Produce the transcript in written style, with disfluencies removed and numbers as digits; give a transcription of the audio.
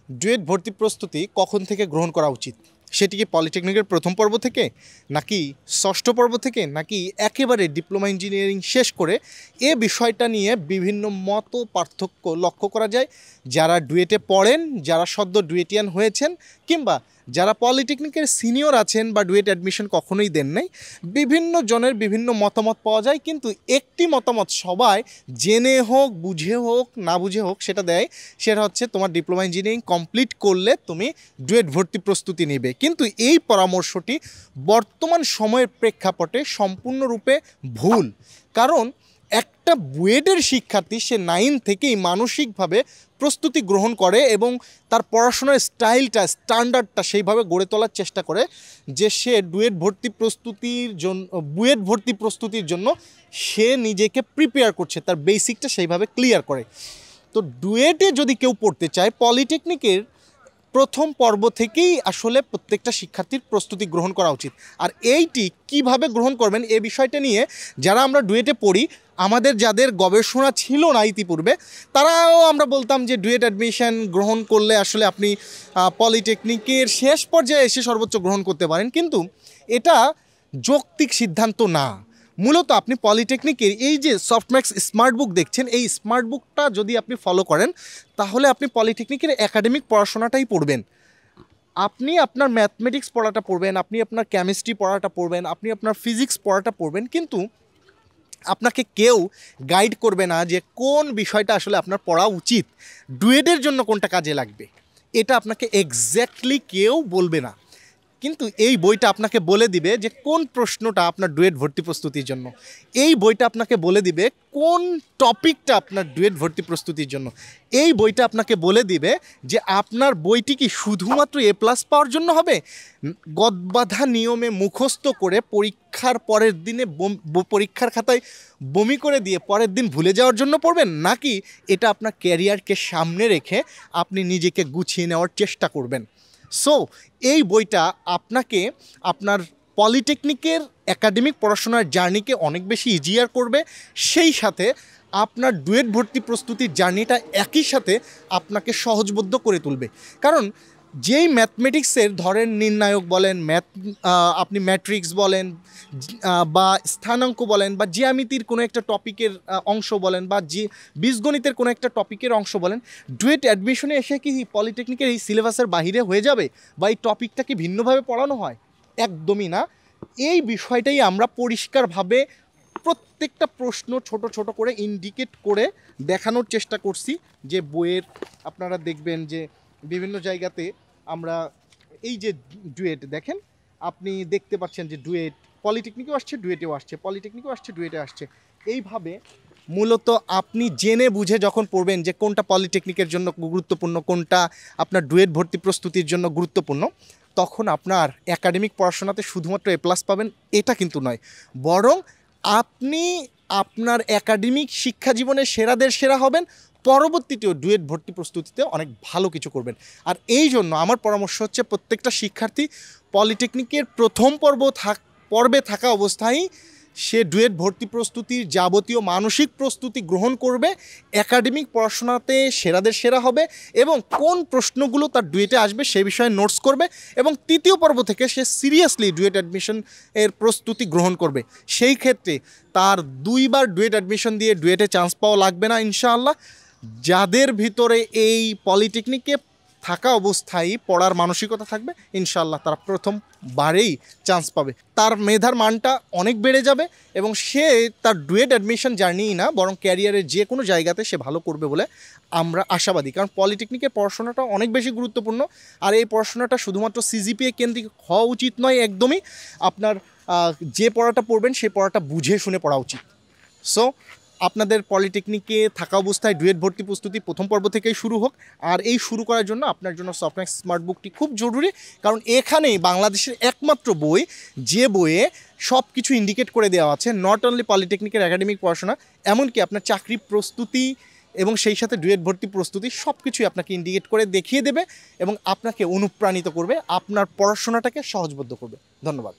Duet ভর্তি প্রস্তুতি কখন থেকে গ্রহণ করা উচিত? সেটি কি পলিটেকনিকের প্রথম পর্ব থেকে, নাকি ষষ্ঠ পর্ব থেকে, নাকি একেবারে ডিপ্লোমা ইঞ্জিনিয়ারিং শেষ করে? এ বিষয়টা নিয়ে বিভিন্ন মত পার্থক্য লক্ষ্য করা যায়। যারা ডুয়েটে পড়েন, যারা সদ্য ডুয়েটিয়ান হয়েছেন, কিংবা যারা পলিটেকনিকের সিনিয়র আছেন বা ডুয়েট অ্যাডমিশন কখনোই দেন নাই, বিভিন্ন জনের বিভিন্ন মতামত পাওয়া যায়। কিন্তু একটি মতামত সবাই জেনে হোক, বুঝে হোক, না বুঝে হোক সেটা দেয়, সেটা হচ্ছে তোমার ডিপ্লোমা ইঞ্জিনিয়ারিং কমপ্লিট করলে তুমি ডুয়েট ভর্তি প্রস্তুতি নেবে। কিন্তু এই পরামর্শটি বর্তমান সময়ের প্রেক্ষাপটে সম্পূর্ণরূপে ভুল। কারণ একটা বুয়েটের শিক্ষার্থী সে 9 থেকেই মানসিকভাবে প্রস্তুতি গ্রহণ করে এবং তার পড়াশোনার স্ট্যান্ডার্ডটা সেইভাবে গড়ে তোলার চেষ্টা করে যে সে বুয়েট ভর্তি প্রস্তুতির জন্য সে নিজেকে প্রিপেয়ার করছে, তার বেসিকটা সেইভাবে ক্লিয়ার করে। তো ডুয়েটে যদি কেউ পড়তে চায়, পলিটেকনিকের প্রথম পর্ব থেকেই আসলে প্রত্যেকটা শিক্ষার্থীর প্রস্তুতি গ্রহণ করা উচিত। আর এইটি কিভাবে গ্রহণ করবেন এ বিষয়টা নিয়ে যারা আমরা ডুয়েটে পড়ি, আমাদের যাদের গবেষণা ছিল না ইতিপূর্বে, তারাও আমরা বলতাম যে ডুয়েট অ্যাডমিশন গ্রহণ করলে আসলে আপনি পলিটেকনিকের শেষ পর্যায়ে এসে সর্বোচ্চ গ্রহণ করতে পারেন। কিন্তু এটা যৌক্তিক সিদ্ধান্ত না। মূলত আপনি পলিটেকনিকের এই যে সফটম্যাক্স স্মার্ট বুক দেখছেন, এই স্মার্ট বুকটা যদি আপনি ফলো করেন তাহলে আপনি পলিটেকনিকের একাডেমিক পড়াশোনাটাই পড়বেন। আপনি আপনার ম্যাথমেটিক্স পড়াটা পড়বেন, আপনি আপনার কেমিস্ট্রি পড়াটা পড়বেন, আপনি আপনার ফিজিক্স পড়াটা পড়বেন, কিন্তু আপনাকে কেউ গাইড করবে না যে কোন বিষয়টা আসলে আপনার পড়া উচিত, ডুয়েটের জন্য কোনটা কাজে লাগবে, এটা আপনাকে এক্স্যাক্টলি কেউ বলবে না। কিন্তু এই বইটা আপনাকে বলে দিবে যে কোন প্রশ্নটা আপনার ডুয়েট ভর্তি প্রস্তুতির জন্য, এই বইটা আপনাকে বলে দিবে কোন টপিকটা আপনার ডুয়েট ভর্তি প্রস্তুতির জন্য, এই বইটা আপনাকে বলে দিবে যে আপনার বইটি কি শুধুমাত্র এ প্লাস পাওয়ার জন্য হবে, গদবাঁধা নিয়মে মুখস্থ করে পরীক্ষার পরের দিনে পরীক্ষার খাতায় বমি করে দিয়ে পরের দিন ভুলে যাওয়ার জন্য পড়বেন, নাকি এটা আপনার ক্যারিয়ারকে সামনে রেখে আপনি নিজেকে গুছিয়ে নেওয়ার চেষ্টা করবেন। সো এই বইটা আপনাকে আপনার পলিটেকনিকের একাডেমিক পড়াশোনার জার্নিকে অনেক বেশি ইজিয়ার করবে, সেই সাথে আপনার ডুয়েট ভর্তি প্রস্তুতির জার্নিটা একই সাথে আপনাকে সহজবোধ্য করে তুলবে। কারণ যেই ম্যাথমেটিক্সের ধরেন নির্ণায়ক বলেন, আপনি ম্যাট্রিক্স বলেন, বা স্থানাঙ্ক বলেন, বা জ্যামিতির কোনো একটা টপিকের অংশ বলেন, বা বীজগণিতের কোনো একটা টপিকের অংশ বলেন, ডুয়েট অ্যাডমিশনে এসে কি পলিটেকনিকের এই সিলেবাসের বাহিরে হয়ে যাবে বা এই টপিকটা কি ভিন্নভাবে পড়ানো হয়? একদমই না। এই বিষয়টাই আমরা পরিষ্কারভাবে প্রত্যেকটা প্রশ্ন ছোট ছোট করে ইন্ডিকেট করে দেখানোর চেষ্টা করছি। যে বইয়ের আপনারা দেখবেন যে বিভিন্ন জায়গাতে আমরা এই যে ডুয়েট দেখেন, আপনি দেখতে পাচ্ছেন যে ডুয়েট পলিটেকনিকেও আসছে, ডুয়েটেও আসছে, পলিটেকনিকেও আসছে, ডুয়েটে আসছে। এইভাবে মূলত আপনি জেনে বুঝে যখন পড়বেন যে কোনটা পলিটেকনিকের জন্য গুরুত্বপূর্ণ, কোনটা আপনার ডুয়েট ভর্তি প্রস্তুতির জন্য গুরুত্বপূর্ণ, তখন আপনার একাডেমিক পড়াশোনাতে শুধুমাত্র এ প্লাস পাবেন এটা কিন্তু নয়, বরং আপনি আপনার একাডেমিক শিক্ষা জীবনে সেরাদের সেরা হবেন, পরবর্তীতেও ডুয়েট ভর্তি প্রস্তুতিতে অনেক ভালো কিছু করবেন। আর এই জন্য আমার পরামর্শ হচ্ছে প্রত্যেকটা শিক্ষার্থী পলিটেকনিকের প্রথম পর্বে থাকা অবস্থায় সে ডুয়েট ভর্তি প্রস্তুতির যাবতীয় মানসিক প্রস্তুতি গ্রহণ করবে, একাডেমিক পড়াশোনাতে সেরাদের সেরা হবে এবং কোন প্রশ্নগুলো তার ডুয়েটে আসবে সে বিষয়ে নোটস করবে, এবং তৃতীয় পর্ব থেকে সে সিরিয়াসলি ডুয়েট অ্যাডমিশন এর প্রস্তুতি গ্রহণ করবে। সেই ক্ষেত্রে তার 2 বার ডুয়েট অ্যাডমিশন দিয়ে ডুয়েটে চান্স পাওয়া লাগবে না ইনশাআল্লাহ। যাদের ভিতরে এই পলিটেকনিকে থাকা অবস্থায় পড়ার মানসিকতা থাকবে, ইনশাআল্লাহ তারা প্রথমবারেই চান্স পাবে, তার মেধার মানটা অনেক বেড়ে যাবে এবং সে তার ডুয়েট অ্যাডমিশন জার্নিই না বরং ক্যারিয়ারের যে কোনো জায়গাতে সে ভালো করবে বলে আমরা আশাবাদী। কারণ পলিটেকনিকের পড়াশোনাটা অনেক বেশি গুরুত্বপূর্ণ, আর এই পড়াশোনাটা শুধুমাত্র সিজিপিএ কেন্দ্রিক হওয়া উচিত নয় একদমই। আপনার যে পড়াটা পড়বেন সেই পড়াটা বুঝে শুনে পড়া উচিত। সো আপনাদের পলিটেকনিকে থাকা অবস্থায় ডুয়েট ভর্তি প্রস্তুতি প্রথম পর্ব থেকেই শুরু হোক। আর এই শুরু করার জন্য আপনার জন্য সফটম্যাক্স স্মার্ট বুকটি খুব জরুরি, কারণ এখানেই বাংলাদেশের একমাত্র বই যে বইয়ে সব কিছু ইন্ডিকেট করে দেওয়া আছে, নট অনলি পলিটেকনিকের একাডেমিক পড়াশোনা, এমনকি আপনার চাকরি প্রস্তুতি এবং সেই সাথে ডুয়েট ভর্তি প্রস্তুতি সব কিছুই আপনাকে ইন্ডিকেট করে দেখিয়ে দেবে এবং আপনাকে অনুপ্রাণিত করবে, আপনার পড়াশোনাটাকে সহজবোধ্য করবে। ধন্যবাদ।